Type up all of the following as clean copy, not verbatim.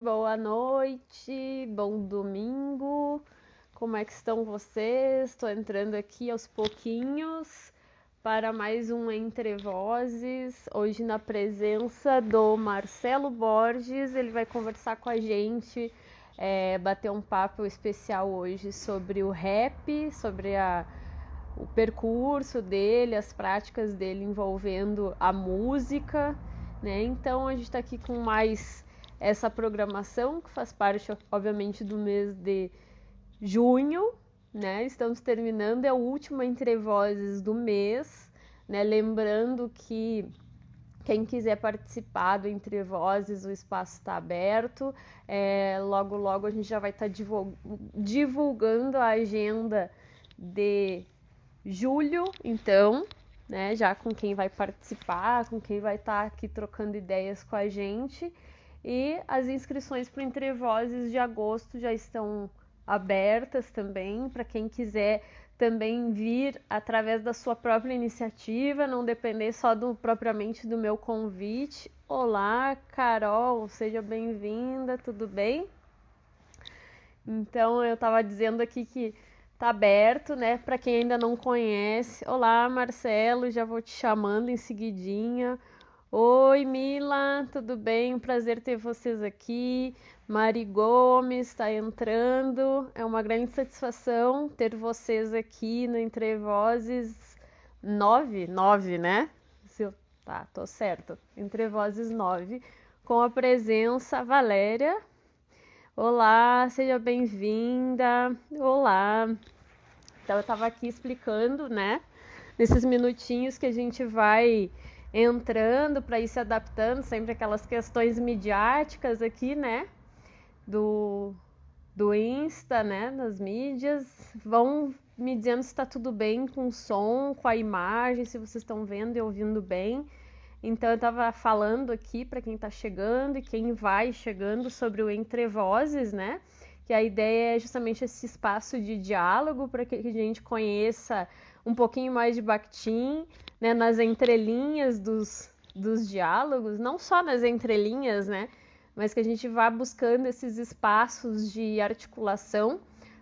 Boa noite, bom domingo. Como é que estão vocês? Estou entrando aqui aos pouquinhos para mais um Entre Vozes. Hoje na presença do Marcelo Borges, ele vai conversar com a gente, bater um papo especial hoje sobre o rap, sobre o percurso dele, as práticas dele envolvendo a música, né? Então a gente está aqui com mais essa programação que faz parte, obviamente, do mês de junho, né? Estamos terminando, é o último Entre Vozes do mês, né? Lembrando que quem quiser participar do Entre Vozes, o espaço está aberto. Logo, logo a gente já vai estar divulgando a agenda de julho, então, né, já com quem vai participar, com quem vai estar aqui trocando ideias com a gente. E as inscrições para o Entre Vozes de agosto já estão abertas também, para quem quiser também vir através da sua própria iniciativa, não depender só propriamente do meu convite. Olá, Carol, seja bem-vinda, tudo bem? Então, eu estava dizendo aqui que tá aberto, né, para quem ainda não conhece. Olá, Marcelo, já vou te chamando em seguidinha. Oi, Mila, tudo bem? Prazer ter vocês aqui. Mari Gomes está entrando. É uma grande satisfação ter vocês aqui no Entre Vozes 9, né? Tá, tô certo. Entre Vozes 9, com a presença Valéria. Olá, seja bem-vinda. Olá. Então eu estava aqui explicando, né? Nesses minutinhos que a gente vai entrando para ir se adaptando, sempre aquelas questões midiáticas aqui, né? Do, do Insta, né? Das mídias. Vão me dizendo se está tudo bem com o som, com a imagem, se vocês estão vendo e ouvindo bem. Então eu estava falando aqui para quem está chegando e quem vai chegando sobre o Entre Vozes, né? Que a ideia é justamente esse espaço de diálogo para que a gente conheça um pouquinho mais de Bakhtin, né? Nas entrelinhas dos diálogos, não só nas entrelinhas, né? Mas que a gente vá buscando esses espaços de articulação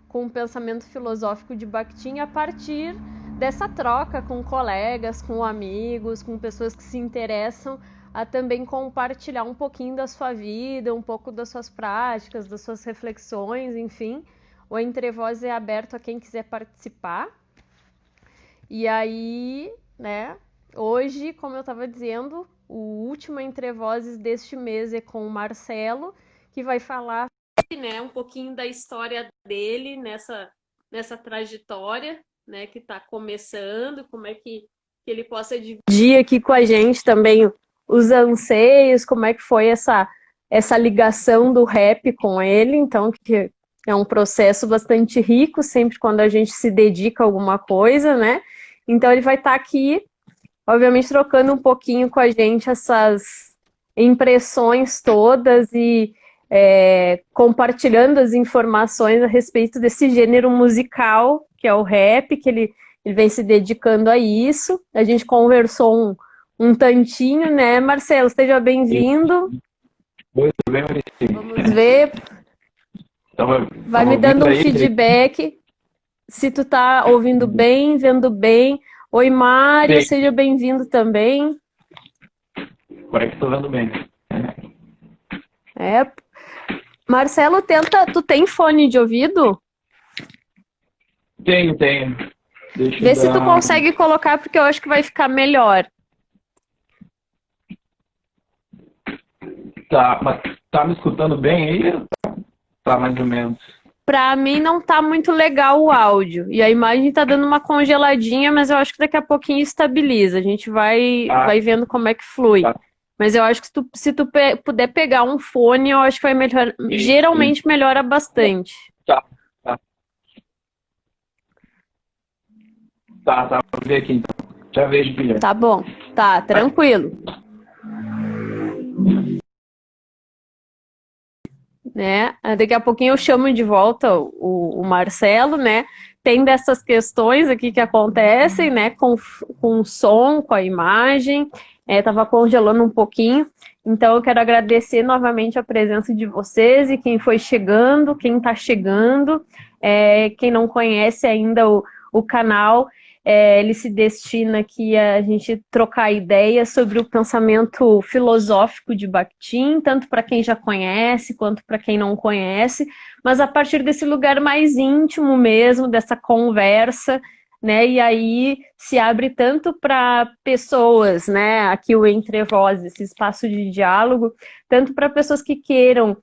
com o pensamento filosófico de Bakhtin a partir dessa troca com colegas, com amigos, com pessoas que se interessam a também compartilhar um pouquinho da sua vida, um pouco das suas práticas, das suas reflexões, enfim. O Entre Vozes é aberto a quem quiser participar. E aí, né, hoje, como eu estava dizendo, o último Entre Vozes deste mês é com o Marcelo, que vai falar, né, um pouquinho da história dele nessa trajetória, né, que está começando, como é que ele possa dividir aqui com a gente também os anseios, como é que foi essa ligação do rap com ele, então que é um processo bastante rico, sempre quando a gente se dedica a alguma coisa, né? Então ele vai estar aqui, obviamente, trocando um pouquinho com a gente essas impressões todas e compartilhando as informações a respeito desse gênero musical, que é o rap, que ele vem se dedicando a isso. A gente conversou um tantinho, né? Marcelo, seja bem-vindo. Oi, tudo bem, Maurício? Vamos ver. Vai me dando um feedback se tu tá ouvindo bem, vendo bem. Oi, Mário, seja bem-vindo também. Por aqui estou vendo bem. Marcelo, tu tem fone de ouvido? Tenho. Vê se tu consegue colocar, porque eu acho que vai ficar melhor. Tá, mas tá me escutando bem aí? Tá mais ou menos. Pra mim não tá muito legal o áudio. E a imagem tá dando uma congeladinha, mas eu acho que daqui a pouquinho estabiliza. A gente vai vendo como é que flui. Tá. Mas eu acho que se tu puder pegar um fone, eu acho que vai melhorar. Geralmente melhora bastante. Tá. Vou ver aqui então. Já vejo, filha. Tá bom. Tá, tranquilo. Né? Daqui a pouquinho eu chamo de volta o Marcelo, né? Tem dessas questões aqui que acontecem, né? Com o som, com a imagem. Estava congelando um pouquinho. Então, eu quero agradecer novamente a presença de vocês e quem foi chegando, quem está chegando, quem não conhece ainda o canal, ele se destina aqui a gente trocar ideias sobre o pensamento filosófico de Bakhtin, tanto para quem já conhece quanto para quem não conhece, mas a partir desse lugar mais íntimo mesmo, dessa conversa, né? E aí se abre tanto para pessoas, né? Aqui o Entre Vozes, esse espaço de diálogo, tanto para pessoas que queiram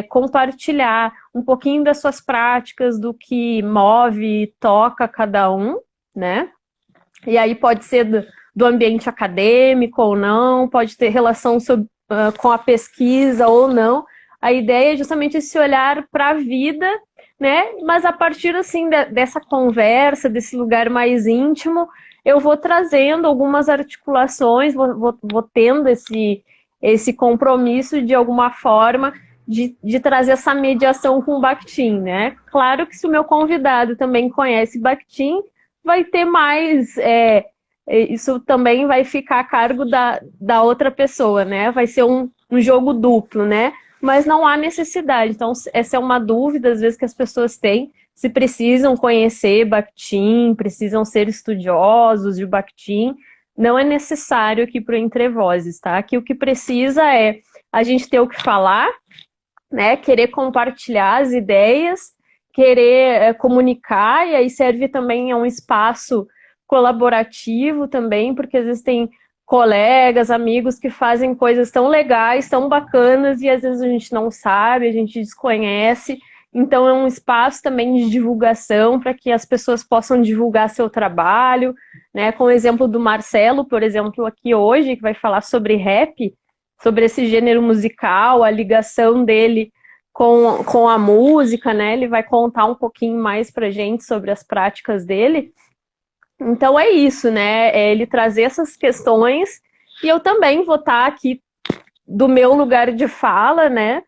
compartilhar um pouquinho das suas práticas, do que move e toca cada um, né? E aí pode ser do ambiente acadêmico ou não, pode ter relação com a pesquisa ou não. A ideia é justamente esse olhar para a vida, né? Mas a partir assim dessa conversa, desse lugar mais íntimo, eu vou trazendo algumas articulações, vou tendo esse compromisso de alguma forma de trazer essa mediação com o Bakhtin, né? Claro que se o meu convidado também conhece Bakhtin, vai ter mais. Isso também vai ficar a cargo da outra pessoa, né? Vai ser um jogo duplo, né? Mas não há necessidade. Então, essa é uma dúvida, às vezes, que as pessoas têm, se precisam conhecer Bakhtin, precisam ser estudiosos de Bakhtin. Não é necessário aqui para o Entre Vozes, tá? Aqui o que precisa é a gente ter o que falar, né? Querer compartilhar as ideias, querer comunicar, e aí serve também a um espaço colaborativo também, porque às vezes tem colegas, amigos que fazem coisas tão legais, tão bacanas, e às vezes a gente não sabe, a gente desconhece. Então é um espaço também de divulgação para que as pessoas possam divulgar seu trabalho, né? Com o exemplo do Marcelo, por exemplo, aqui hoje, que vai falar sobre rap, sobre esse gênero musical, a ligação dele com a música, né? Ele vai contar um pouquinho mais pra gente sobre as práticas dele. Então é isso, né? É ele trazer essas questões, e eu também vou estar aqui do meu lugar de fala, né?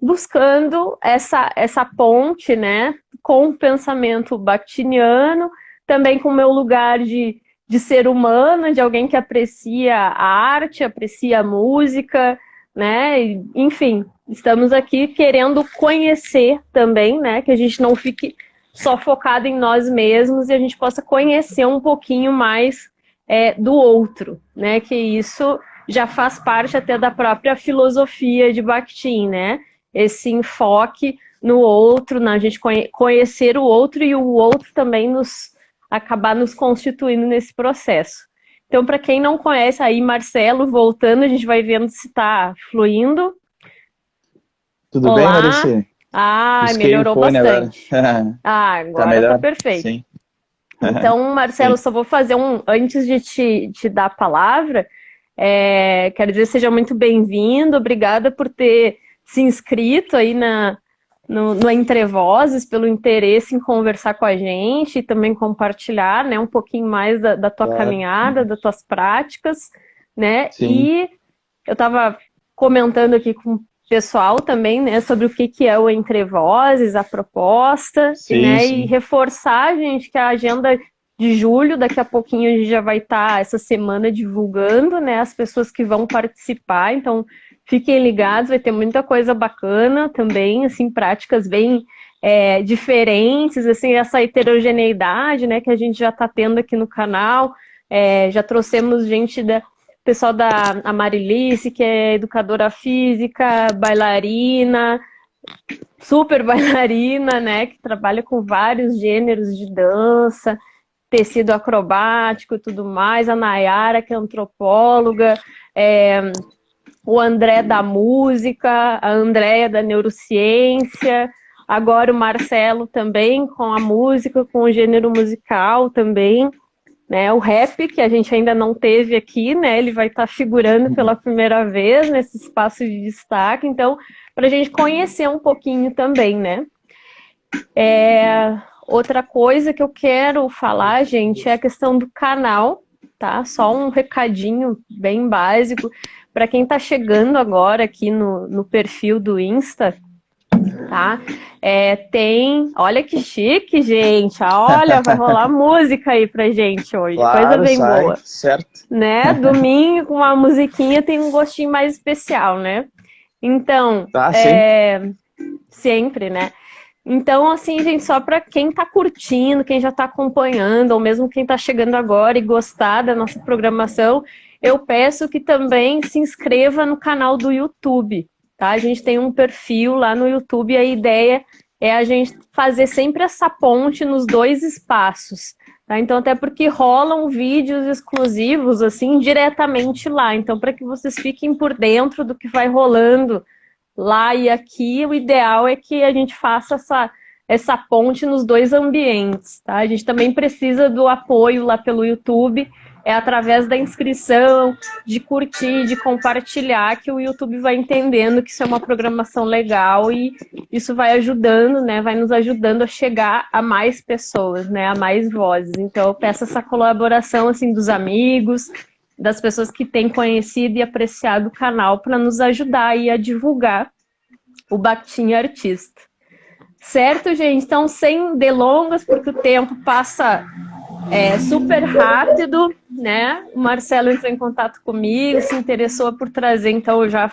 Buscando essa ponte, né? Com o pensamento bakhtiniano, também com o meu lugar de ser humana, de alguém que aprecia a arte, aprecia a música, né? Enfim, estamos aqui querendo conhecer também, né? Que a gente não fique só focado em nós mesmos e a gente possa conhecer um pouquinho mais do outro, né? Que isso já faz parte até da própria filosofia de Bakhtin, né? Esse enfoque no outro, na gente conhecer o outro e o outro também acabar nos constituindo nesse processo. Então, para quem não conhece, aí, Marcelo, voltando, a gente vai vendo se está fluindo. Tudo bem, Olá. Marici? Melhorou bastante. Agora Agora melhor? tá perfeito. Sim. Então, Marcelo, Sim. só vou fazer antes de te dar a palavra, quero dizer, seja muito bem-vindo, obrigada por ter se inscrito aí no Entre Vozes, pelo interesse em conversar com a gente e também compartilhar, né, um pouquinho mais da tua caminhada, das tuas práticas, né? Sim. E eu estava comentando aqui com o pessoal também, né, sobre o que é o Entre Vozes, a proposta, Sim, né, sim. e reforçar, gente, que a agenda de julho, daqui a pouquinho a gente já vai estar essa semana divulgando, né, as pessoas que vão participar, então fiquem ligados, vai ter muita coisa bacana também, assim, práticas bem diferentes, assim, essa heterogeneidade, né, que a gente já está tendo aqui no canal, já trouxemos pessoal da Marilice, que é educadora física, bailarina, super bailarina, né, que trabalha com vários gêneros de dança, tecido acrobático e tudo mais, a Nayara, que é antropóloga, o André da música, a Andréia da neurociência, agora o Marcelo também com a música, com o gênero musical também, né? O rap, que a gente ainda não teve aqui, né? Ele vai estar figurando pela primeira vez nesse espaço de destaque, então, para a gente conhecer um pouquinho também, né? Outra coisa que eu quero falar, gente, é a questão do canal, tá? Só um recadinho bem básico. Para quem está chegando agora aqui no perfil do Insta, tá? Olha que chique, gente. Olha, vai rolar música aí pra gente hoje. Claro, coisa bem sai, boa. certo. Né? Domingo com uma musiquinha tem um gostinho mais especial, né? Então, Tá, sim. sempre, né? Então, assim, gente, só para quem tá curtindo, quem já tá acompanhando, ou mesmo quem tá chegando agora e gostar da nossa programação, eu peço que também se inscreva no canal do YouTube, tá? A gente tem um perfil lá no YouTube e a ideia é a gente fazer sempre essa ponte nos dois espaços, tá? Então, até porque rolam vídeos exclusivos, assim, diretamente lá. Então, para que vocês fiquem por dentro do que vai rolando lá e aqui, o ideal é que a gente faça essa ponte nos dois ambientes, tá? A gente também precisa do apoio lá pelo YouTube, através da inscrição, de curtir, de compartilhar, que o YouTube vai entendendo que isso é uma programação legal e isso vai ajudando, né? Vai nos ajudando a chegar a mais pessoas, né? A mais vozes. Então, eu peço essa colaboração, assim, dos amigos, das pessoas que têm conhecido e apreciado o canal para nos ajudar aí a divulgar o Bactin Artista. Certo, gente? Então, sem delongas, porque o tempo passa super rápido, né? O Marcelo entrou em contato comigo, se interessou por trazer, então eu já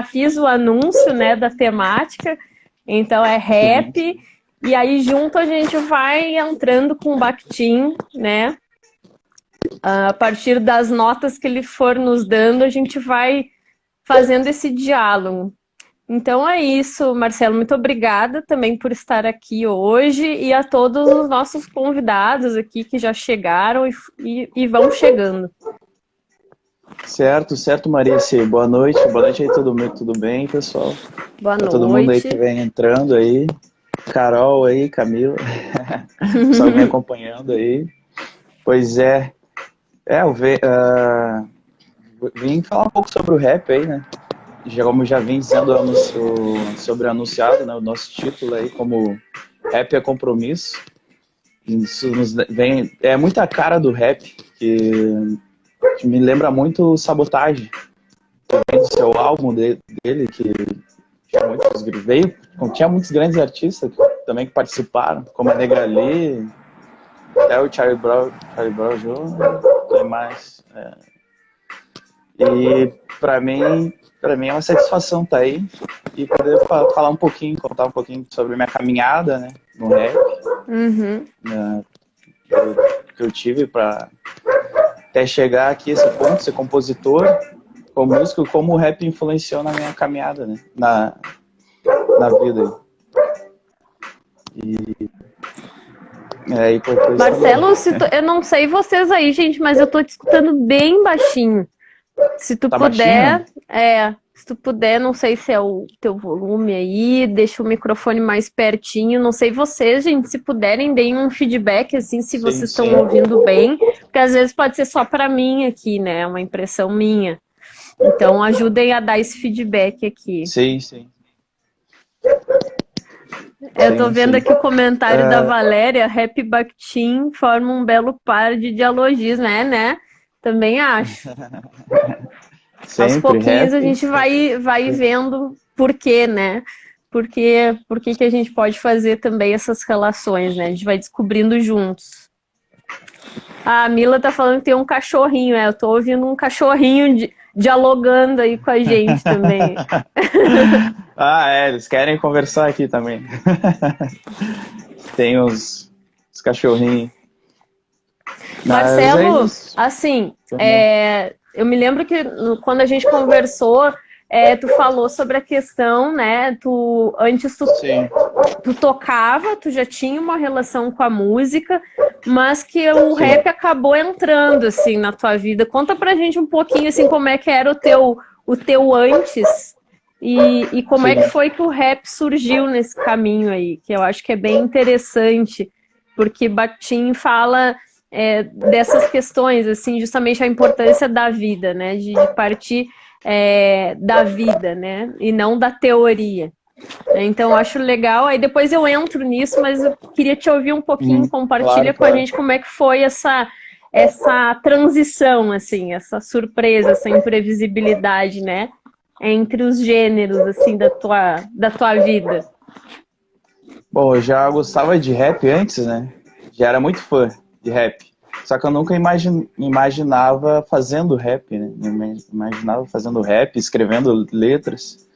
fiz o anúncio, né, da temática, então é rap, e aí junto a gente vai entrando com o Bactin, né? A partir das notas que ele for nos dando, a gente vai fazendo esse diálogo. Então é isso, Marcelo, muito obrigada também por estar aqui hoje e a todos os nossos convidados aqui que já chegaram e vão chegando. Certo, Marice. Boa noite aí, tudo bem, pessoal? Boa noite. Todo mundo aí que vem entrando aí, Carol aí, Camila, pessoal que vem acompanhando aí. Pois eu vim falar um pouco sobre o rap aí, né? Como já vim dizendo sobre anunciado, né, o nosso título aí como Rap é Compromisso. Isso é muita cara do rap, que me lembra muito Sabotagem, do seu álbum dele, que tinha muitos grandes artistas também que participaram, como a Negra Lee, até o Charlie Brown Jr., tem mais. E para mim é uma satisfação estar aí e poder contar um pouquinho sobre minha caminhada, né, no rap, que eu tive para até chegar aqui a esse ponto, ser compositor, como músico, como o rap influenciou na minha caminhada, né, na vida. Marcelo, eu não sei vocês aí, gente, mas eu tô te escutando bem baixinho. Se tu puder, se tu puder, não sei se é o teu volume aí, deixa o microfone mais pertinho, não sei vocês, gente, se puderem, deem um feedback, assim, se vocês estão ouvindo bem, porque às vezes pode ser só para mim aqui, né, uma impressão minha. Então, ajudem a dar esse feedback aqui. Sim. Eu tô vendo aqui o comentário da Valéria, Rap e Bactin formam um belo par de dialogismo, né? Também acho. Aos pouquinhos a gente vai vendo por quê, né? Por que a gente pode fazer também essas relações, né? A gente vai descobrindo juntos. A Mila tá falando que tem um cachorrinho, eu tô ouvindo um cachorrinho dialogando aí com a gente também. Eles querem conversar aqui também. Tem os cachorrinhos. Marcelo, assim, eu me lembro que quando a gente conversou, tu falou sobre a questão, né? Antes tu tocava, tu já tinha uma relação com a música, mas que o rap acabou entrando, assim, na tua vida. Conta pra gente um pouquinho, assim, como é que era o teu antes e como é que foi que o rap surgiu nesse caminho aí, que eu acho que é bem interessante, porque Bactin fala dessas questões, assim, justamente a importância da vida, né? De partir da vida, né? E não da teoria. Então, eu acho legal. Aí depois eu entro nisso, mas eu queria te ouvir um pouquinho, compartilha com a gente como é que foi essa transição, assim, essa surpresa, essa imprevisibilidade, né? Entre os gêneros, assim, da tua vida. Bom, eu já gostava de rap antes, né? Já era muito fã de rap. Só que eu nunca imaginava fazendo rap, né? Não imaginava fazendo rap, escrevendo letras.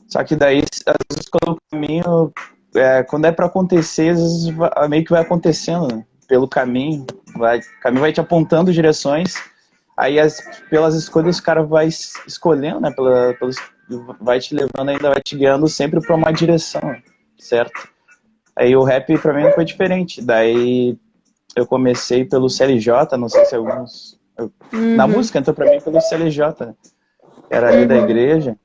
Só que daí, às vezes, quando o caminho, quando é pra acontecer, às vezes meio que vai acontecendo, né? Pelo caminho, o caminho vai te apontando direções, aí pelas escolhas o cara vai escolhendo, né? Vai te levando, ainda vai te guiando sempre pra uma direção, certo? Aí o rap pra mim não foi diferente. Daí eu comecei pelo CLJ, não sei se alguns... Na Uhum, música entrou pra mim pelo CLJ, né? Era ali da uhum, igreja.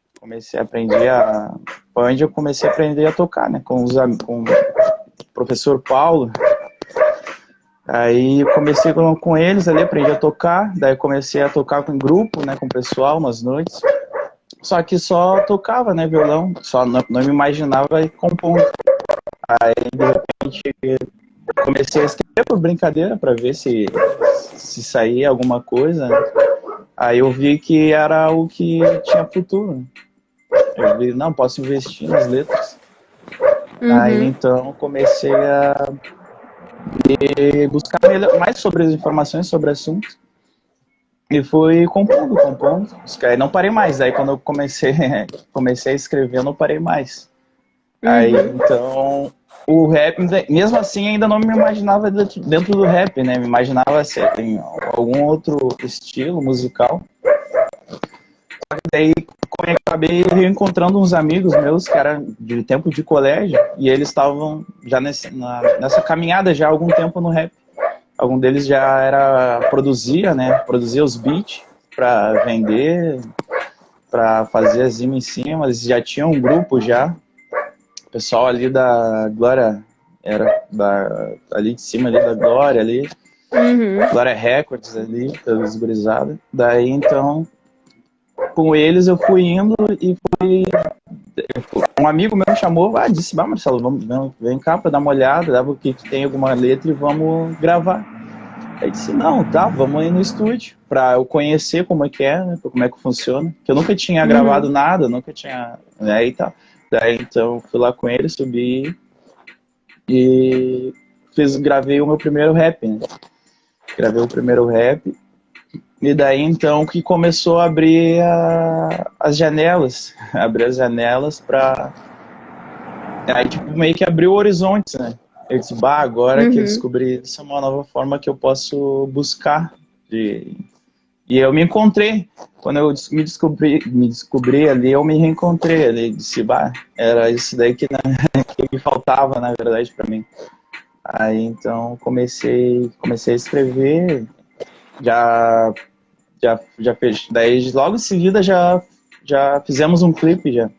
Foi onde eu comecei a aprender a tocar, né? Com o professor Paulo. Aí eu comecei com eles ali, aprendi a tocar. Daí comecei a tocar com grupo, né? Com o pessoal nas noites. Só que só tocava, né? Violão. Só não me imaginava compondo. Aí de repente comecei a escrever por brincadeira para ver se saía alguma coisa, né? Aí eu vi que era o que tinha futuro. Eu vi, não, posso investir nas letras. Aí uhum. então comecei a buscar mais sobre as informações sobre o assunto e fui compondo. Aí não parei mais. Aí quando eu comecei a escrever, eu não parei mais. Aí Uhum. então o rap, mesmo assim, ainda não me imaginava dentro do rap, né? Me imaginava em algum outro estilo musical. Daí acabei reencontrando uns amigos meus que eram de tempo de colégio e eles estavam já nessa caminhada já há algum tempo no rap. Algum deles já produzia, né? Produzia os beats para vender, para fazer as rimas em cima. Eles já tinham um grupo já. O pessoal ali da Glória ali de cima ali da Glória ali, Uhum. Glória Records ali, pelos gurizados. Daí então com eles eu fui indo e um amigo meu me chamou, disse, Marcelo, vem cá para dar uma olhada, dá que tem alguma letra e vamos gravar. Aí disse, não, tá, vamos ir no estúdio para eu conhecer como é que é, né, como é que funciona. Que eu nunca tinha gravado Uhum. nada, nunca tinha, né, e tal. Daí então fui lá com ele, subi e gravei o meu primeiro rap, né? Gravei o primeiro rap e daí então que começou a abrir as janelas, abrir as janelas para aí tipo meio que abriu horizontes, né? Eu disse, agora que eu Uhum. descobri isso é uma nova forma que eu posso buscar de... E eu me encontrei. Quando eu me descobri ali, eu me reencontrei ali. Disse, era isso daí que me faltava, na verdade, para mim. Aí então comecei a escrever, já já fez. Daí logo em seguida já fizemos um clipe já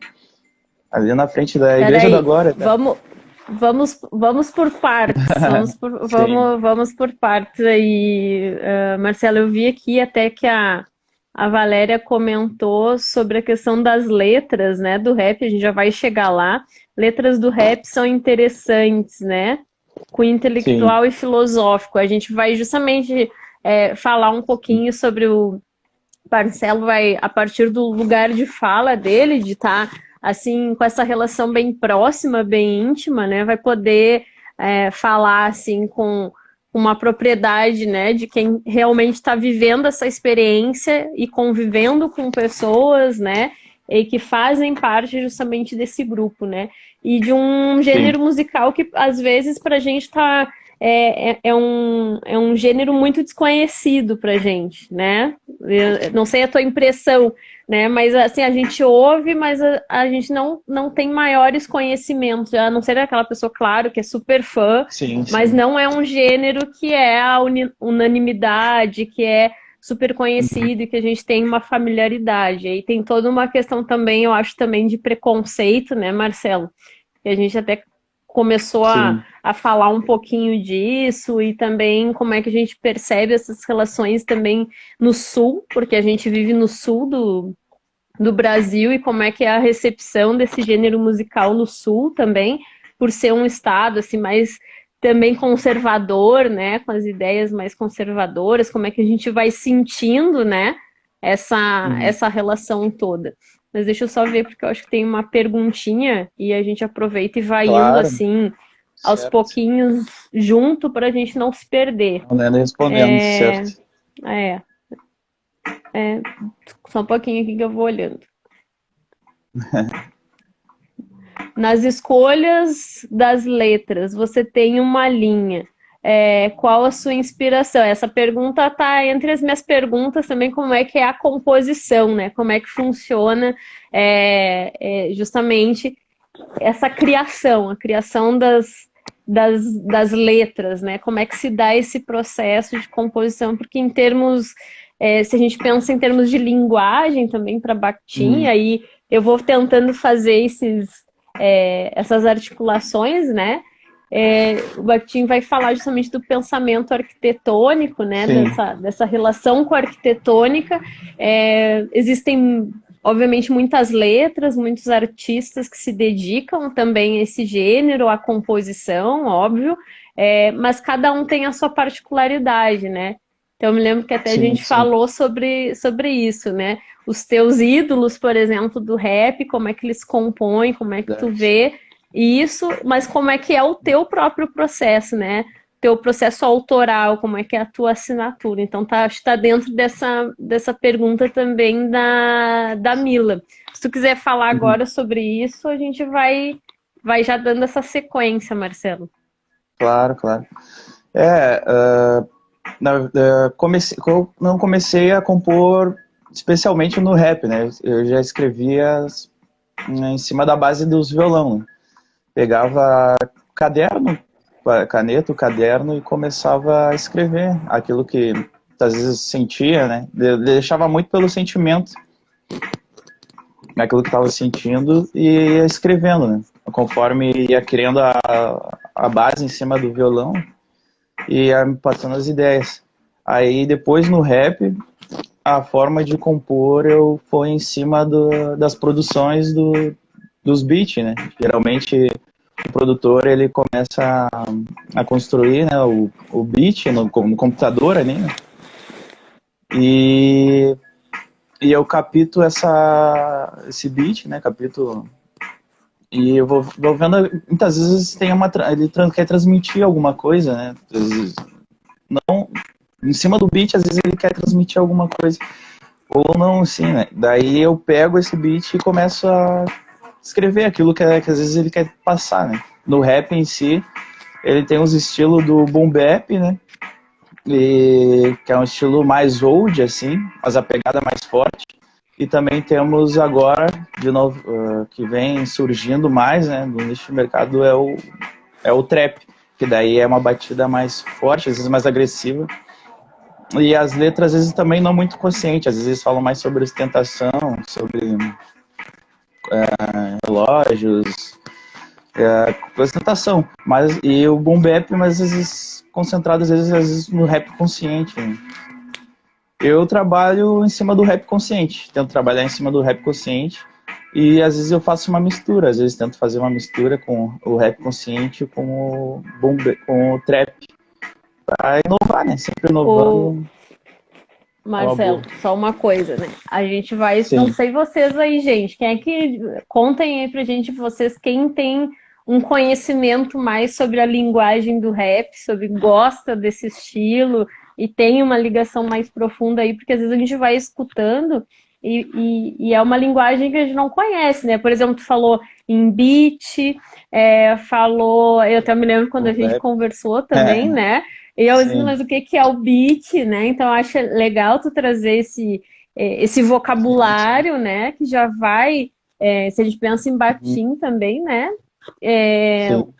ali na frente da Igreja da Peraí, Glória, tá? vamos por partes, Sim, vamos por partes aí, Marcelo. Eu vi aqui até que a Valéria comentou sobre a questão das letras, né, do rap. A gente já vai chegar lá. Letras do rap são interessantes, né? Com sim, intelectual e filosófico. A gente vai justamente falar um pouquinho sobre o Marcelo vai, a partir do lugar de fala dele, de estar assim com essa relação bem próxima, bem íntima, né? Vai poder falar assim com uma propriedade, né, de quem realmente está vivendo essa experiência e convivendo com pessoas, né, e que fazem parte justamente desse grupo, né? E de um sim. gênero musical que às vezes para a gente está é um gênero muito desconhecido para gente, né? Eu não sei a tua impressão, né? Mas assim, a gente ouve, mas a gente não tem maiores conhecimentos, a não ser aquela pessoa, claro, que é super fã, Sim, mas sim. não é um gênero que é a unanimidade, que é super conhecido e que a gente tem uma familiaridade. Aí tem toda uma questão também, eu acho, também de preconceito, né, Marcelo? Que a gente até começou Sim. a falar um pouquinho disso e também como é que a gente percebe essas relações também no sul, porque a gente vive no sul do Brasil e como é que é a recepção desse gênero musical no sul também, por ser um estado assim mais também conservador, né, com as ideias mais conservadoras, como é que a gente vai sentindo, né, Uhum. essa relação toda. mas deixa eu só ver, porque eu acho que tem uma perguntinha e a gente aproveita e vai indo Claro, assim, aos certo. pouquinhos, junto, para a gente não se perder. Andando e respondendo, É, certo. é, só um pouquinho aqui que eu vou olhando. Nas escolhas das letras, você tem uma linha. Qual a sua inspiração? Essa pergunta está entre as minhas perguntas também, como é que é a composição, né? Como é que funciona justamente essa criação, a criação das letras, né? Como é que se dá esse processo de composição? Porque em termos, se a gente pensa em termos de linguagem também para Bakhtin, Uhum. aí eu vou tentando fazer essas articulações, né? O Bakhtin vai falar justamente do pensamento arquitetônico, né? Sim, Dessa relação com a arquitetônica. Existem, obviamente, muitas letras, muitos artistas que se dedicam também a esse gênero, à composição, óbvio, mas cada um tem a sua particularidade, né? Então, eu me lembro que até a sim, gente sim. falou sobre isso, né? Os teus ídolos, por exemplo, do rap, como é que eles compõem, como é que tu Verdade. vê isso, mas como é que é o teu próprio processo, né? Teu processo autoral, como é que é a tua assinatura. Então, acho que tá dentro dessa pergunta também da Mila. Se tu quiser falar Uhum. agora sobre isso, a gente vai já dando essa sequência, Marcelo. Claro, claro. É, eu não comecei a compor especialmente no rap, né? Eu já escrevia em cima da base dos violão, né? Pegava caderno, caneta, o caderno e começava a escrever aquilo que às vezes sentia, né? Deixava muito pelo sentimento, aquilo que estava sentindo e ia escrevendo, né? Conforme ia criando a base em cima do violão e ia me passando as ideias. Aí depois no rap, a forma de compor eu foi em cima das produções dos beats, né? Geralmente o produtor ele começa a construir, né, o beat no computador ali, né? E, e eu capto esse beat, né? Capto e eu vou vendo, muitas vezes ele quer transmitir alguma coisa, né? Às vezes, não, em cima do beat, às vezes ele quer transmitir alguma coisa. Ou não, assim, né? Daí eu pego esse beat e começo a escrever aquilo que às vezes ele quer passar, né? No rap em si, ele tem os estilos do boom bap, né? Que é um estilo mais old, assim, mas a pegada é mais forte. E também temos agora, de novo, que vem surgindo mais, né, no nicho de mercado, é o trap, que daí é uma batida mais forte, às vezes mais agressiva. E as letras, às vezes, também não muito conscientes, às vezes falam mais sobre ostentação, sobre relógios, ostentação. E o boom bap, mas às vezes concentrado, às vezes no rap consciente, né? Eu trabalho em cima do rap consciente, tento trabalhar em cima do rap consciente e às vezes eu faço uma mistura, às vezes tento fazer uma mistura com o rap consciente com o trap, para inovar, né? Sempre Ô, inovando é uma boa. Marcelo, só uma coisa, né? A gente vai, não Sim. sei vocês aí, gente, quem é que contem aí pra gente vocês quem tem um conhecimento mais sobre a linguagem do rap, sobre gosta desse estilo e tem uma ligação mais profunda aí, porque às vezes a gente vai escutando e é uma linguagem que a gente não conhece, né? Por exemplo, tu falou em beat, falou, eu até me lembro quando a O gente rap. conversou também, né? E eu disse, Sim, mas o que que é o beat, né? Então, eu acho legal tu trazer esse sim, sim. vocabulário, né? Que já vai, se a gente pensa em Uhum. batim também, né? É, Sim,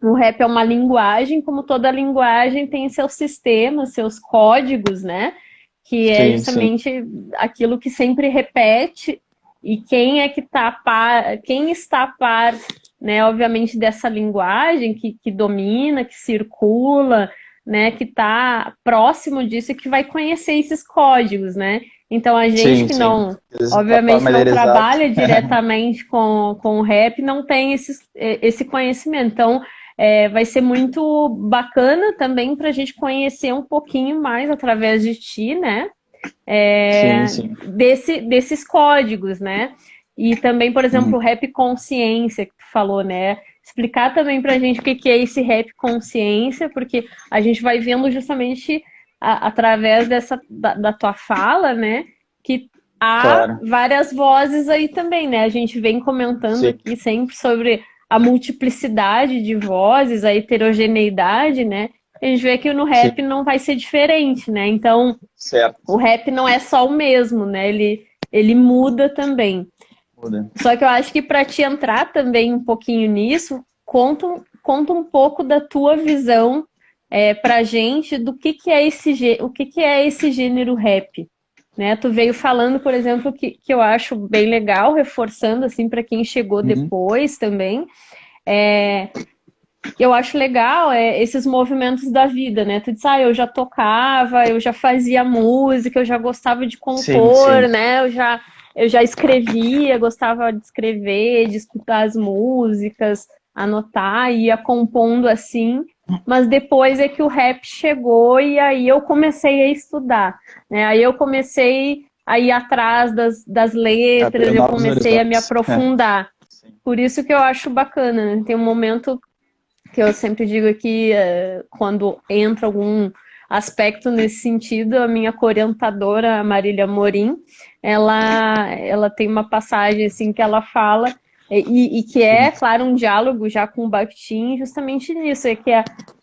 o rap é uma linguagem, como toda linguagem tem seus sistemas, seus códigos, né? Que é sim, sim. justamente aquilo que sempre repete e quem é que tá a par, quem está a par, né? Obviamente dessa linguagem que domina, que circula, né? Que está próximo disso e que vai conhecer esses códigos, né? Então a gente Sim, que sim. não, Eles tá obviamente não familiarizado. trabalha diretamente com o rap, não tem esse conhecimento. Então vai ser muito bacana também para a gente conhecer um pouquinho mais através de ti, né? Sim, sim. Desses códigos, né? E também, por exemplo, o rap consciência que tu falou, né? Explicar também pra gente o que que é esse rap consciência, porque a gente vai vendo justamente através da tua fala, né? Que há Claro, várias vozes aí também, né? A gente vem comentando sim, aqui sempre sobre a multiplicidade de vozes, a heterogeneidade, né? A gente vê que no rap sim, não vai ser diferente, né? Então, o certo. rap não é só o mesmo, né? Ele muda também. Muda. Só que eu acho que para te entrar também um pouquinho nisso, conta um pouco da tua visão pra gente do que é o que é esse gênero rap, né? Tu veio falando, por exemplo, que eu acho bem legal, reforçando assim para quem chegou Uhum. depois também, é, eu acho legal esses movimentos da vida, né? Tu diz, eu já tocava, eu já fazia música, eu já gostava de Sim, compor, sim, né? Eu já escrevia, gostava de escrever, de escutar as músicas, anotar, ia compondo assim. Mas depois é que o rap chegou e aí eu comecei a estudar, né? Aí eu comecei a ir atrás das letras, abrir eu novos comecei a me horizontes. aprofundar. Sim. Por isso que eu acho bacana, né? Tem um momento que eu sempre digo aqui, quando entra algum aspecto nesse sentido, a minha orientadora, a Marília Morim, ela tem uma passagem assim que ela fala, e que é, claro, um diálogo já com o Bakhtin, justamente nisso, é que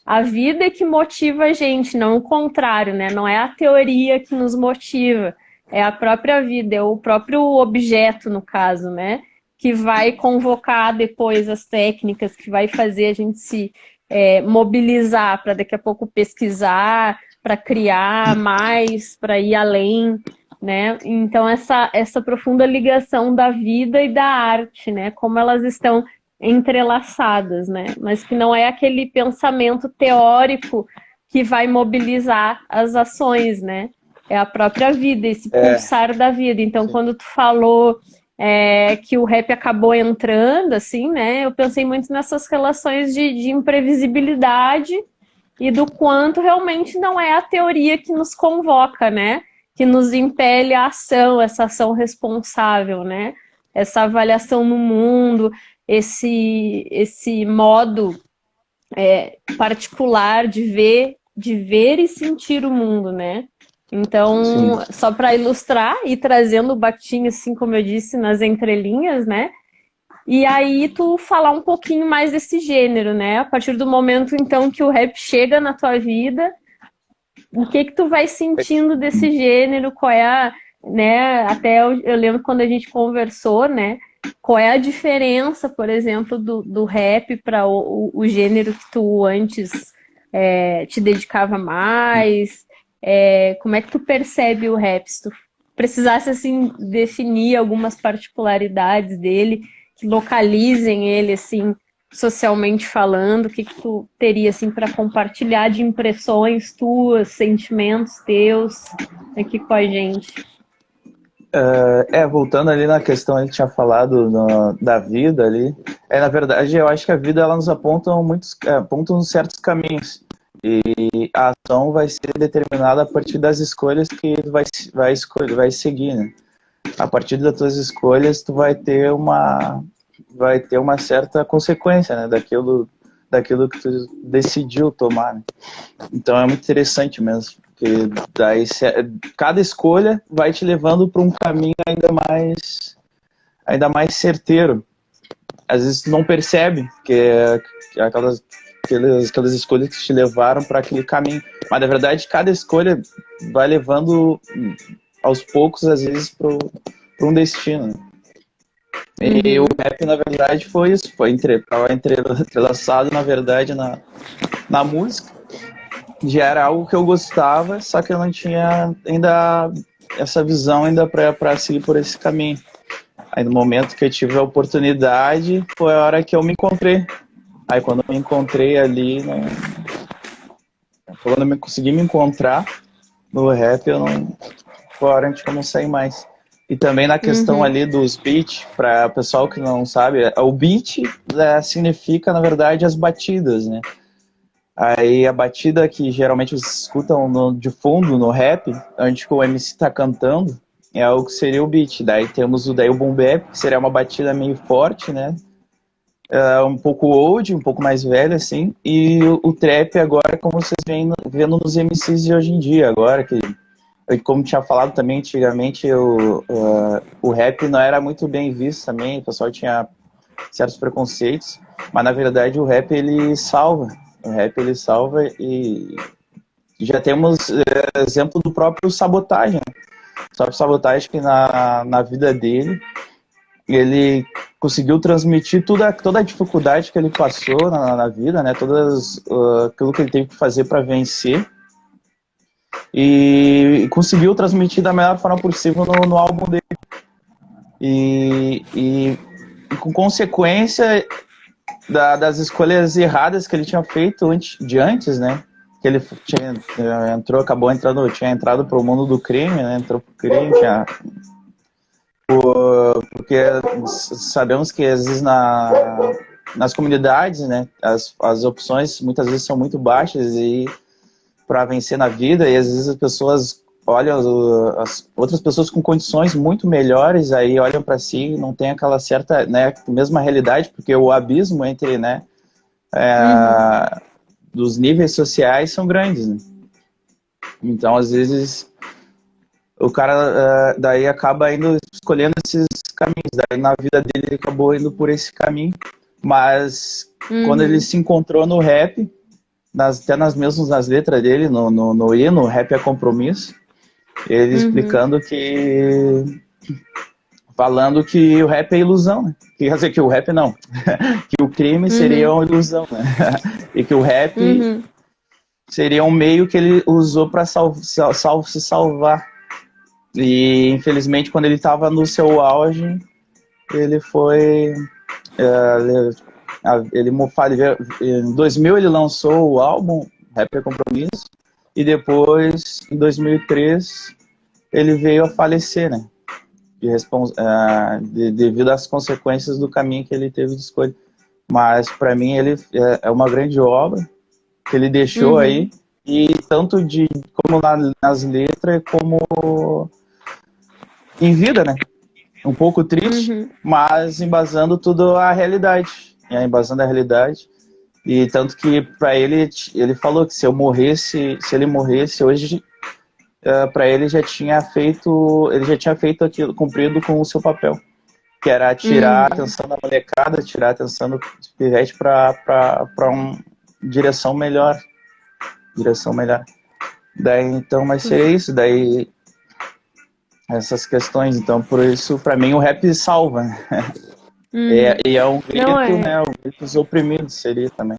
a vida é que motiva a gente, não o contrário, né? Não é a teoria que nos motiva, é a própria vida, é o próprio objeto, no caso, né? Que vai convocar depois as técnicas, que vai fazer a gente se mobilizar para daqui a pouco pesquisar, para criar mais, para ir além, né? Então essa profunda ligação da vida e da arte, né? Como elas estão entrelaçadas, né? Mas que não é aquele pensamento teórico que vai mobilizar as ações, né? É a própria vida, esse É, pulsar da vida. Então, sim. quando tu falou que o rap acabou entrando, assim, né? Eu pensei muito nessas relações de imprevisibilidade e do quanto realmente não é a teoria que nos convoca, né? Que nos impele a ação, essa ação responsável, né? Essa avaliação no mundo, esse modo particular de ver e sentir o mundo, né? Sim. Então, só para ilustrar e trazendo o Bakhtin, assim como eu disse, nas entrelinhas, né? E aí tu falar um pouquinho mais desse gênero, né? A partir do momento, então, que o rap chega na tua vida, o que que tu vai sentindo desse gênero? Qual é a, né? Até eu lembro quando a gente conversou, né? Qual é a diferença, por exemplo, do rap para o gênero que tu antes te dedicava mais? Como é que tu percebe o rap? Se tu precisasse assim definir algumas particularidades dele que localizem ele assim socialmente falando, o que que tu teria assim para compartilhar de impressões tuas, sentimentos teus aqui com a gente? Voltando ali na questão, ele tinha falado da vida ali. Na verdade, eu acho que a vida ela nos aponta certos caminhos. E a ação vai ser determinada a partir das escolhas que tu vai seguir, né? A partir das tuas escolhas, tu vai ter uma certa consequência, né? Daquilo que tu decidiu tomar, né? Então é muito interessante mesmo, porque daí cada escolha vai te levando para um caminho ainda mais certeiro. Às vezes tu não percebe que é aquelas escolhas que te levaram para aquele caminho, mas na verdade cada escolha vai levando aos poucos, às vezes, para um destino, né? E o Uhum. rap, na verdade, foi isso, tava entrelaçado, na verdade, na música. Já era algo que eu gostava, só que eu não tinha ainda essa visão ainda para seguir por esse caminho. Aí no momento que eu tive a oportunidade, foi a hora que eu me encontrei. Aí quando eu me encontrei ali, né, quando eu consegui me encontrar no rap, eu não foi a hora que eu não saí mais. E também na questão Uhum. ali dos beats, para o pessoal que não sabe, o beat significa, na verdade, as batidas, né? Aí a batida que geralmente vocês escutam de fundo no rap, onde o MC tá cantando, é o que seria o beat. Daí temos o boom bap, que seria uma batida meio forte, né? Um pouco old, um pouco mais velho, assim. E o trap agora, como vocês vêm vendo nos MCs de hoje em dia, agora que, como tinha falado também antigamente, o rap não era muito bem visto também, o pessoal tinha certos preconceitos, mas na verdade o rap ele salva. O rap ele salva e já temos exemplo do próprio Sabotagem. O próprio Sabotagem que na vida dele ele conseguiu transmitir toda a dificuldade que ele passou na vida, né? Aquilo que ele teve que fazer para vencer e conseguiu transmitir da melhor forma possível no álbum dele. E com consequência das escolhas erradas que ele tinha feito antes, né? Que ele tinha entrado para o mundo do crime, né? Entrou pro crime, porque sabemos que às vezes nas comunidades, né, as opções muitas vezes são muito baixas e para vencer na vida, e às vezes as pessoas olham as outras pessoas com condições muito melhores, aí olham para si e não tem aquela certa, né, mesma realidade, porque o abismo entre, né, dos níveis sociais são grandes, né? Então às vezes o cara daí acaba escolhendo esses caminhos. Daí na vida dele ele acabou indo por esse caminho. Mas quando ele se encontrou no rap, até nas letras dele, no hino, Rap é Compromisso, ele explicando falando que o rap é ilusão, né? Quer dizer, que o rap não, que o crime seria uma ilusão, né? E que o rap seria um meio que ele usou para se salvar. E infelizmente quando ele estava no seu auge, ele foi em 2000 ele lançou o álbum Rap é Compromisso e depois em 2003 ele veio a falecer, né? Devido às consequências do caminho que ele teve de escolha. Mas para mim ele é uma grande obra que ele deixou aí, e tanto como nas letras como em vida, né? Um pouco triste, mas embasando tudo a realidade. Embasando a realidade. E tanto que para ele falou que se ele morresse hoje, para ele já tinha feito aquilo, cumprido com o seu papel, que era tirar a atenção da molecada, tirar a atenção do pivete para uma direção melhor. Daí então, mas seria isso, daí essas questões, então por isso para mim o rap salva, né? E é um grito, né? O grito dos oprimidos seria também.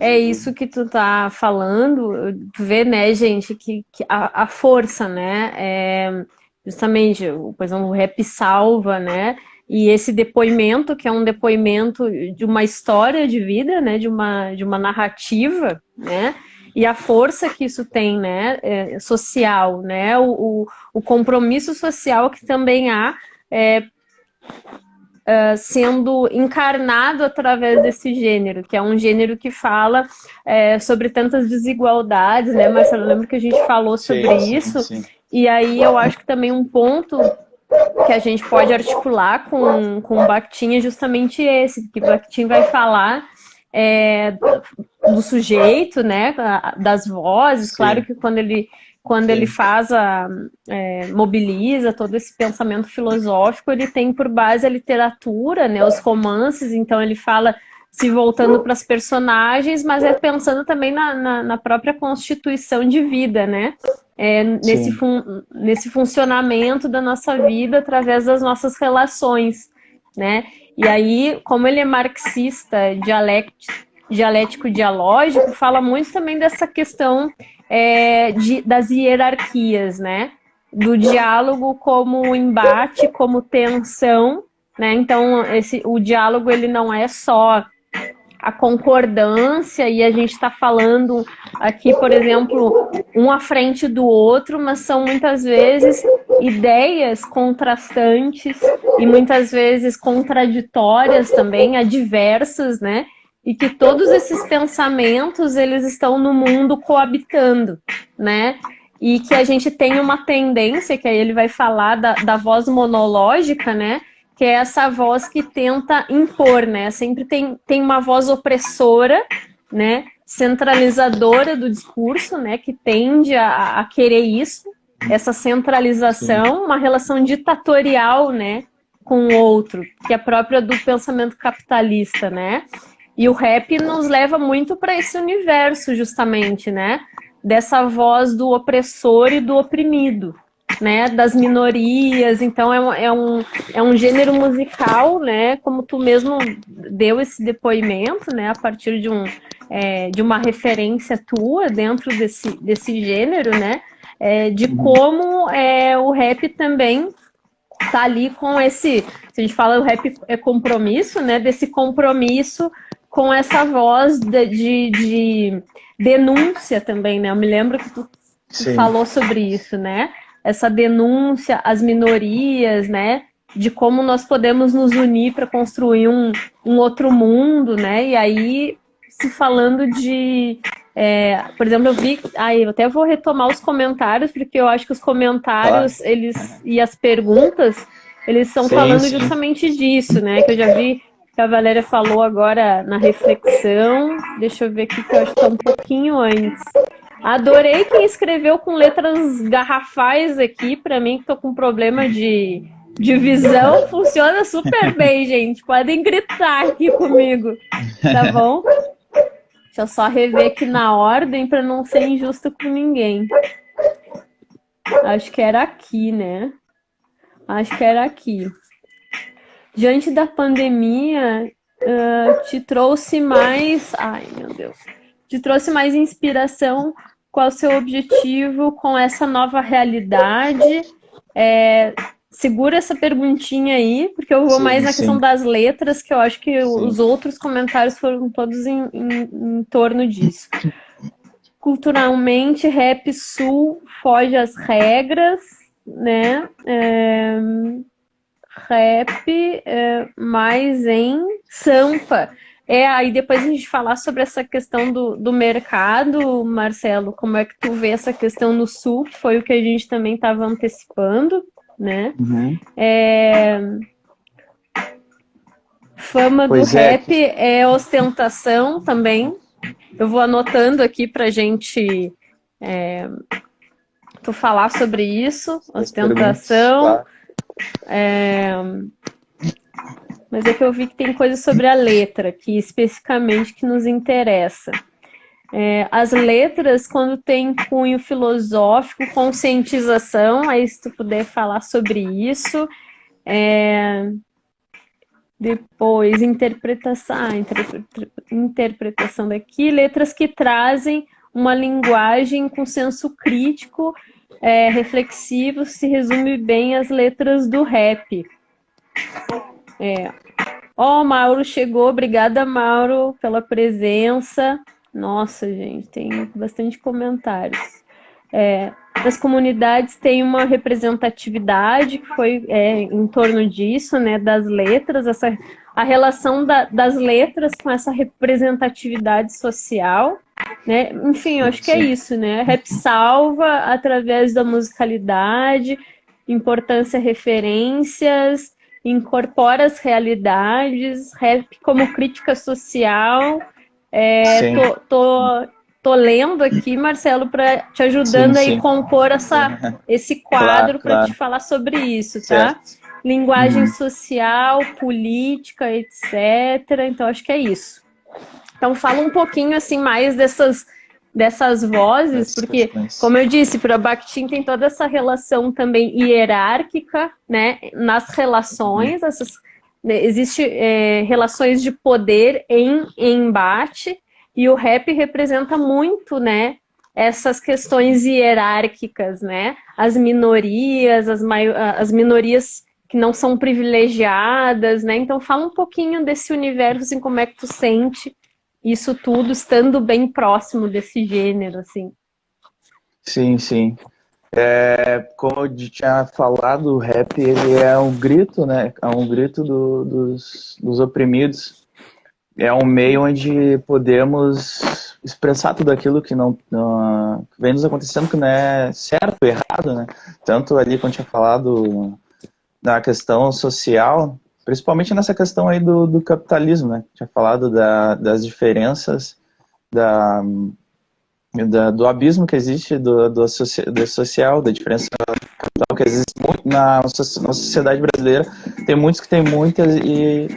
É isso que tu tá falando, tu vê, né, gente, que a força, né, justamente, por exemplo, o rap salva, né, e esse depoimento, que é um depoimento de uma história de vida, né, de uma narrativa, né, e a força que isso tem, né, social, né, o compromisso social que também há sendo encarnado através desse gênero, que é um gênero que fala sobre tantas desigualdades, né, Marcelo? Eu lembro que a gente falou sobre isso, e aí eu acho que também um ponto que a gente pode articular com o Bakhtin é justamente esse, que o Bakhtin vai falar do sujeito, né, das vozes, claro que quando ele faz mobiliza todo esse pensamento filosófico, ele tem por base a literatura, né, os romances, então ele fala se voltando para as personagens, mas pensando também na própria constituição de vida, né, nesse funcionamento da nossa vida através das nossas relações, né, e aí, como ele é marxista, dialético-dialógico, fala muito também dessa questão das hierarquias, né? Do diálogo como embate, como tensão, né? Então, o diálogo ele não é só a concordância, e a gente está falando aqui, por exemplo, um à frente do outro, mas são muitas vezes ideias contrastantes e muitas vezes contraditórias também, adversas, né? E que todos esses pensamentos, eles estão no mundo coabitando, né? e que a gente tem uma tendência, que aí ele vai falar da voz monológica, né? Que é essa voz que tenta impor, né? Sempre tem uma voz opressora, né? Centralizadora do discurso, né? Que tende a querer isso, essa centralização, sim, uma relação ditatorial, né? Com o outro, que é própria do pensamento capitalista, né? E o rap nos leva muito para esse universo, justamente, né? Dessa voz do opressor e do oprimido, né? Das minorias. Então, é um gênero musical, né? Como tu mesmo deu esse depoimento, né? A partir de uma referência tua dentro desse gênero, né? De como o rap também tá ali com esse... Se a gente fala o rap é compromisso, né? Desse compromisso com essa voz de denúncia também, né? Eu me lembro que tu falou sobre isso, né? Essa denúncia às minorias, né? De como nós podemos nos unir para construir um outro mundo, né? E aí, se falando de... por exemplo, eu vi... eu até vou retomar os comentários, porque eu acho que os comentários, e as perguntas, eles estão falando justamente disso, né? Que eu já vi que a Valéria falou agora na reflexão. Deixa eu ver aqui, que eu acho que está um pouquinho antes. Adorei quem escreveu com letras garrafais aqui, para mim, que tô com problema de visão. Funciona super bem, gente. Podem gritar aqui comigo, tá bom? Deixa eu só rever aqui na ordem para não ser injusto com ninguém. Acho que era aqui, né? Acho que era aqui. Diante da pandemia, te trouxe mais... Ai, meu Deus. Te trouxe mais inspiração. Qual é o seu objetivo com essa nova realidade? Segura essa perguntinha aí, porque eu vou mais na questão das letras, que eu acho que os outros comentários foram todos em torno disso. Culturalmente, rap sul foge às regras, né? Rap mais em Sampa. Aí depois a gente falar sobre essa questão do mercado, Marcelo, como é que tu vê essa questão no Sul, que foi o que a gente também estava antecipando, né? Uhum. Fama do rap é ostentação também. Eu vou anotando aqui pra gente tu falar sobre isso, ostentação. Mas é que eu vi que tem coisa sobre a letra aqui, especificamente, que nos interessa. As letras, quando tem cunho filosófico, conscientização, aí se tu puder falar sobre isso. Depois, interpretação daqui, letras que trazem uma linguagem com senso crítico, reflexivo, se resume bem as letras do rap. Mauro chegou, obrigada, Mauro, pela presença. Nossa, gente, tem bastante comentários. As comunidades têm uma representatividade que foi em torno disso, né, das letras, a relação das letras com essa representatividade social, né? Enfim, eu acho que é isso, né? Rap salva através da musicalidade, importância, referências, incorpora as realidades, rap como crítica social. Tô lendo aqui, Marcelo, para te ajudando a compor esse quadro para te falar sobre isso, tá? Certo. Linguagem social, política, etc. Então, acho que é isso. Então, fala um pouquinho assim mais dessas vozes, porque, como eu disse, para Bakhtin tem toda essa relação também hierárquica, né? Nas relações, existe relações de poder em embate. E o rap representa muito, né, essas questões hierárquicas, né? As minorias, as minorias que não são privilegiadas, né? Então fala um pouquinho desse universo, assim, como é que tu sente isso tudo, estando bem próximo desse gênero, assim. Sim. Como eu tinha falado, o rap, ele é um grito, né? É um grito dos oprimidos. é um meio onde podemos expressar tudo aquilo que vem nos acontecendo, que não é certo ou errado, né? Tanto ali, quando tinha falado da questão social, principalmente nessa questão aí do capitalismo, né? Tinha falado das diferenças, do abismo que existe do social, da diferença capital que existe muito na sociedade brasileira. Tem muitos que têm muitas e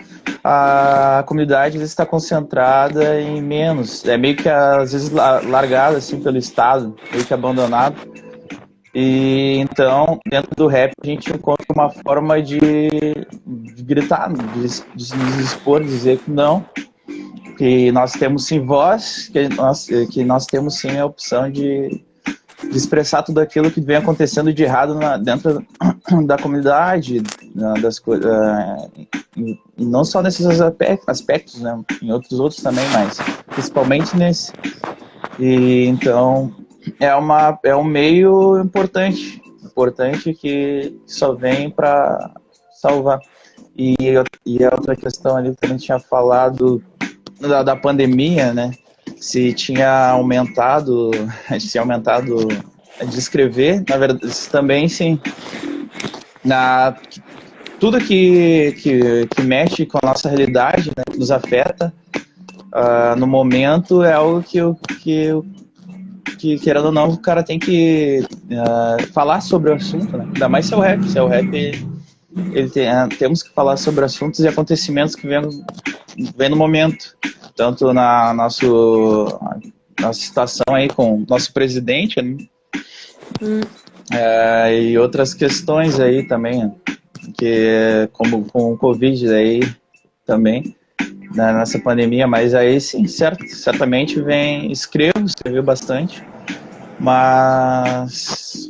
a comunidade está concentrada em menos. É meio que, às vezes, largada assim, pelo Estado, meio que abandonado. E então, dentro do rap, a gente encontra uma forma de gritar, de nos expor, dizer que não, que nós temos sim voz, que nós temos sim a opção de expressar tudo aquilo que vem acontecendo de errado dentro da comunidade, não só nesses aspectos, né, em outros também, mas principalmente nesse. E então é um meio importante que só vem para salvar. E a outra questão ali que a gente tinha falado da pandemia, né? Se tinha aumentado de escrever, na verdade, também sim. Tudo que mexe com a nossa realidade, né, que nos afeta, no momento é algo que querendo ou não, o cara tem que falar sobre o assunto, né? Ainda mais se é o rap. Se é o rap, temos que falar sobre assuntos e acontecimentos que vem no momento. Tanto na nossa situação aí com o nosso presidente, né? E outras questões aí também, que como com o Covid aí também, né, nessa pandemia, mas aí sim, certamente escrevo bastante, mas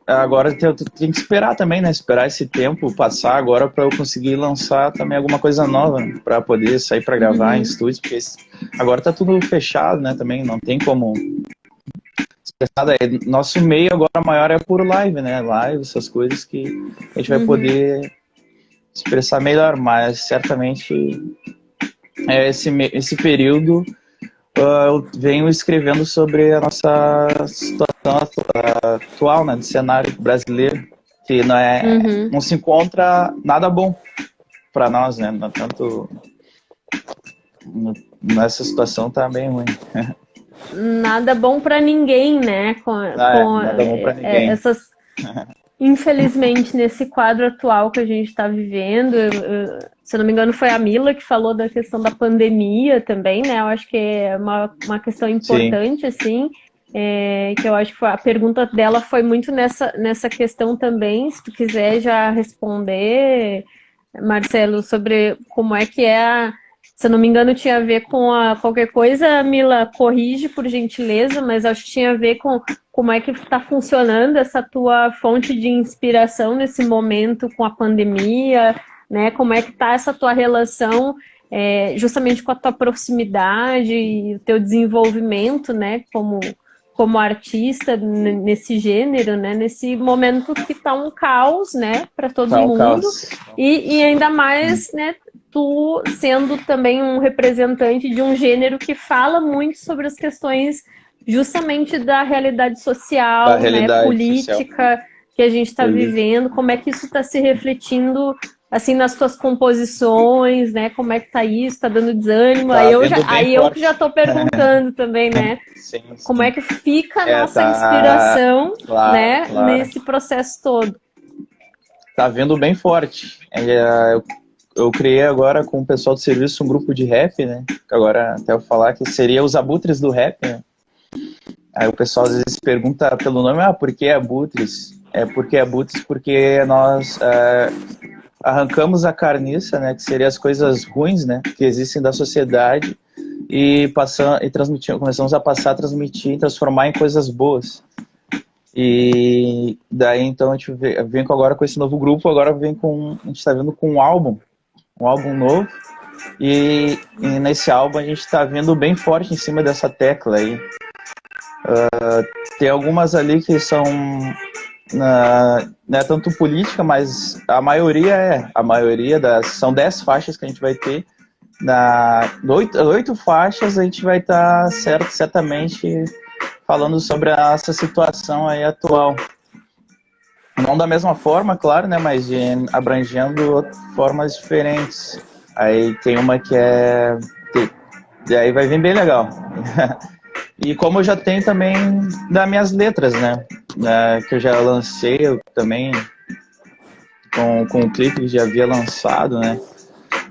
agora eu tenho que esperar também, né? Esperar esse tempo passar agora para eu conseguir lançar também alguma coisa nova, né? Para poder sair para gravar em estúdios, porque agora tá tudo fechado, né? Também não tem como expressar. Nosso meio agora maior é por live, né? Live, essas coisas que a gente vai poder expressar melhor, mas certamente esse período eu venho escrevendo sobre a nossa situação atual, né, do cenário brasileiro, que não se encontra nada bom para nós, né? Tanto nessa situação tá bem ruim. Nada bom para ninguém, né? Nada bom para ninguém. Infelizmente, nesse quadro atual que a gente está vivendo, se eu não me engano, foi a Mila que falou da questão da pandemia também, né? Eu acho que é uma questão importante, assim, que eu acho que a pergunta dela foi muito nessa questão também. Se tu quiser já responder, Marcelo, sobre como é que se eu não me engano, tinha a ver com qualquer coisa, Mila, corrige por gentileza, mas acho que tinha a ver com como é que está funcionando essa tua fonte de inspiração nesse momento com a pandemia, né? Como é que está essa tua relação justamente com a tua proximidade e o teu desenvolvimento, né? Como artista nesse gênero, né? Nesse momento que está um caos, né? Para todo mundo. E ainda mais, né? Tu sendo também um representante de um gênero que fala muito sobre as questões justamente da realidade social, né, política que a gente está vivendo, como é que isso está se refletindo assim nas tuas composições, né? Como é que tá isso? Tá dando desânimo? Eu que já estou perguntando também, né? Sim. Como é que fica a nossa inspiração, né, nesse processo todo? Tá vindo bem forte. Eu criei agora com o pessoal do serviço um grupo de rap, né? Agora até eu falar que seria os abutres do rap, né? Aí o pessoal às vezes pergunta pelo nome, por que abutres? Porque nós arrancamos a carniça, né? Que seria as coisas ruins, né? Que existem da sociedade e começamos a passar a transmitir, transformar em coisas boas. E daí então a gente vem agora com esse novo grupo, a gente está vindo com um álbum novo, e nesse álbum a gente está vindo bem forte em cima dessa tecla aí. Tem algumas ali que são não é tanto política, mas a maioria são 10 faixas que a gente vai ter, Oito faixas a gente vai estar certamente falando sobre essa situação aí atual. Não da mesma forma, claro, né, mas abrangendo formas diferentes. Aí tem uma que aí vai vir bem legal. E como eu já tenho também das minhas letras, né, que eu já lancei também com o clipe que já havia lançado, né.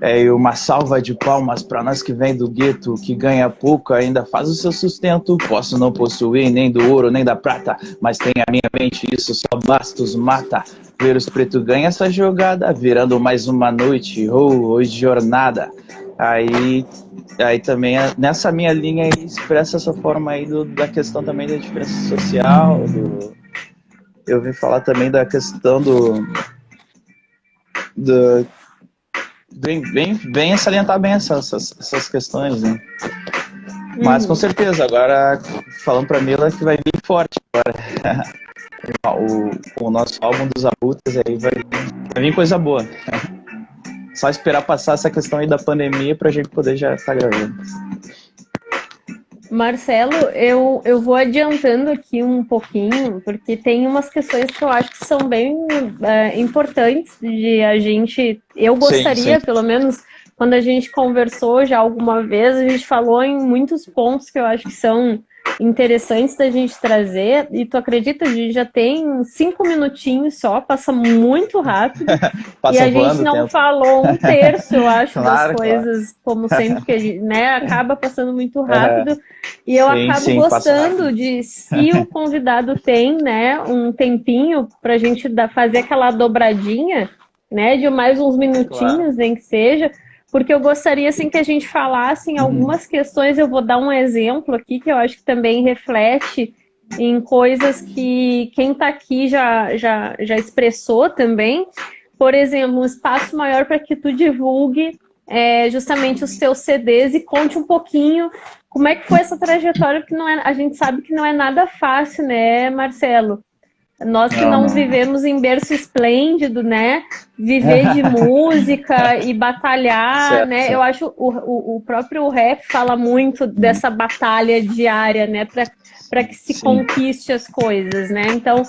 E uma salva de palmas para nós que vem do gueto, que ganha pouco, ainda faz o seu sustento. Posso não possuir nem do ouro, nem da prata, mas tem a minha mente, isso só bastos mata. Ver os pretos ganha essa jogada, virando mais uma noite, hoje jornada. Aí também, nessa minha linha, aí, expressa essa forma aí da questão também da diferença social. Eu vim falar também da questão Bem salientar bem essas questões, né? Mas com certeza, agora falando pra Mila que vai vir forte agora. O nosso álbum dos Abutres aí vai vir coisa boa. Só esperar passar essa questão aí da pandemia pra gente poder já estar gravando. Marcelo, eu vou adiantando aqui um pouquinho, porque tem umas questões que eu acho que são bem importantes de a gente... Eu gostaria, sim. Pelo menos, quando a gente conversou já alguma vez, a gente falou em muitos pontos que eu acho que são interessantes da gente trazer, e tu acredita, a gente já tem 5 minutinhos só, passa muito rápido, e a gente não falou um terço, eu acho, das coisas, como sempre, que a gente, né, acaba passando muito rápido, e eu acabo gostando de, se o convidado tem, né, um tempinho pra gente fazer aquela dobradinha, né, de mais uns minutinhos, nem que seja, porque eu gostaria, assim, que a gente falasse em algumas questões. Eu vou dar um exemplo aqui, que eu acho que também reflete em coisas que quem está aqui já expressou também. Por exemplo, um espaço maior para que tu divulgue justamente os teus CDs e conte um pouquinho como é que foi essa trajetória, porque a gente sabe que não é nada fácil, né, Marcelo? Nós que não vivemos em berço esplêndido, né? Viver de música e batalhar, certo, né? Certo. Eu acho o próprio rap fala muito dessa batalha diária, né? Para que se conquiste as coisas, né? Então,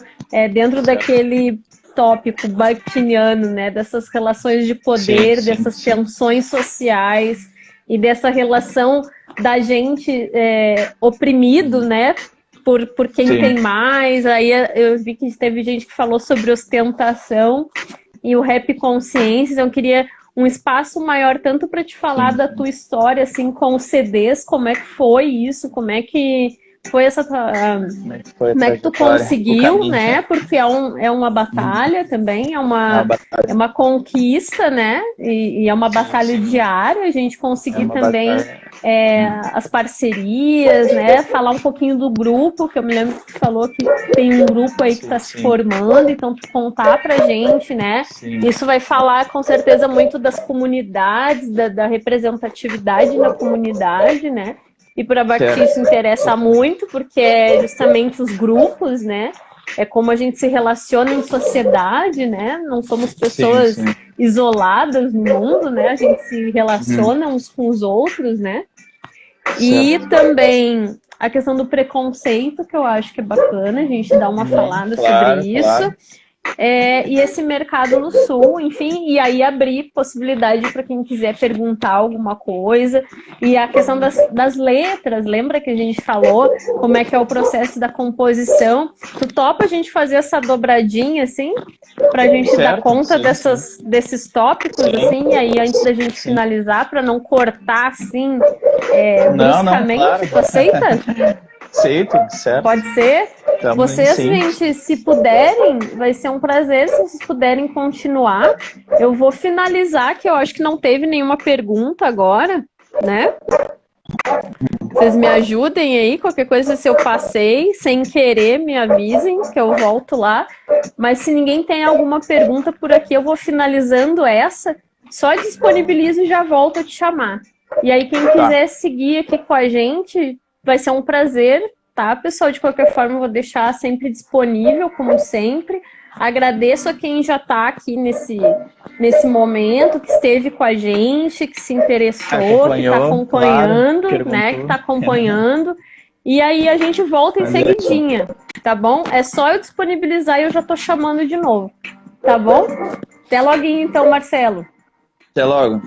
dentro daquele tópico bakhtiniano, né? Dessas relações de poder, dessas tensões sociais e dessa relação da gente oprimido, né? Por quem tem mais. Aí eu vi que teve gente que falou sobre ostentação e o rap consciências. Eu queria um espaço maior tanto para te falar da tua história, assim, com os CDs, como é que foi isso, como é que foi essa... como é que tu conseguiu, né? Porque é uma batalha também, é uma conquista, né? E é uma batalha diária, a gente conseguir também as parcerias, né? Falar um pouquinho do grupo, que eu me lembro que tu falou que tem um grupo aí que está se formando, então tu contar pra gente, né? Isso vai falar com certeza muito das comunidades, da representatividade na comunidade, né? E para a Bakhti isso interessa muito, porque é justamente os grupos, né? É como a gente se relaciona em sociedade, né? Não somos pessoas isoladas no mundo, né? A gente se relaciona uns com os outros, né? E também a questão do preconceito, que eu acho que é bacana a gente dar uma falada sobre isso. E esse mercado no sul, enfim, e aí abrir possibilidade para quem quiser perguntar alguma coisa. E a questão das letras, lembra que a gente falou como é que é o processo da composição? Tu topa a gente fazer essa dobradinha, assim, para a gente dar conta desses tópicos, assim, e aí antes da gente finalizar, para não cortar, assim, bruscamente, tu aceita? Aceito, certo. Pode ser? Vocês, gente, se puderem, vai ser um prazer se vocês puderem continuar. Eu vou finalizar, que eu acho que não teve nenhuma pergunta agora, né? Vocês me ajudem aí, qualquer coisa se eu passei, sem querer, me avisem, que eu volto lá. Mas se ninguém tem alguma pergunta por aqui, eu vou finalizando essa, só disponibilizo e já volto a te chamar. E aí, quem quiser seguir aqui com a gente... Vai ser um prazer tá, pessoal? De qualquer forma, eu vou deixar sempre disponível, como sempre. Agradeço a quem já está aqui nesse momento, que esteve com a gente, que se interessou, que está acompanhando, claro, né? Que está acompanhando. E aí a gente volta em seguidinha, tá bom? É só eu disponibilizar e eu já estou chamando de novo, tá bom? Até logo então, Marcelo. Até logo.